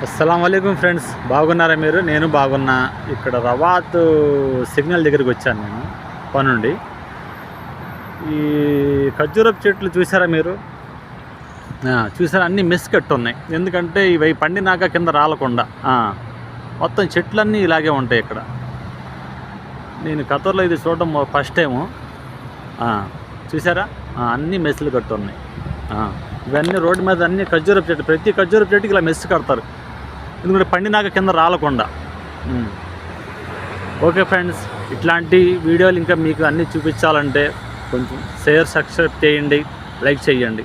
అస్సలాముఅలైకుం friends, బాగున్నారా మీరు? నేను బాగున్నా. ఇక్కడ రవాత్ సిగ్నల్ దగ్గరికి వచ్చాను నేను పనుండి. ఈ ఖర్జూరపు చెట్లు చూసారా మీరు? చూసారా, అన్నీ మెస్ కట్టు ఉన్నాయి. ఎందుకంటే ఇవి పండినాక కింద రాలకుండా మొత్తం చెట్లన్నీ ఇలాగే ఉంటాయి ఇక్కడ. నేను ఖతర్లో ఇది చూడడం ఫస్ట్ టైము. చూసారా, అన్నీ మెస్సులు కట్టు ఉన్నాయి. ఇవన్నీ రోడ్డు మీద అన్ని ఖర్జూరపు చెట్టు, ప్రతి ఖర్జూరపు చెట్టుకి ఇలా మెస్సు కడతారు, ఎందుకంటే పండినాక కింద రాలకుండా. ఓకే ఫ్రెండ్స్, ఇట్లాంటి వీడియోలు ఇంకా మీకు అన్నీ చూపించాలంటే కొంచెం షేర్, సబ్స్క్రైబ్ చేయండి, లైక్ చేయండి.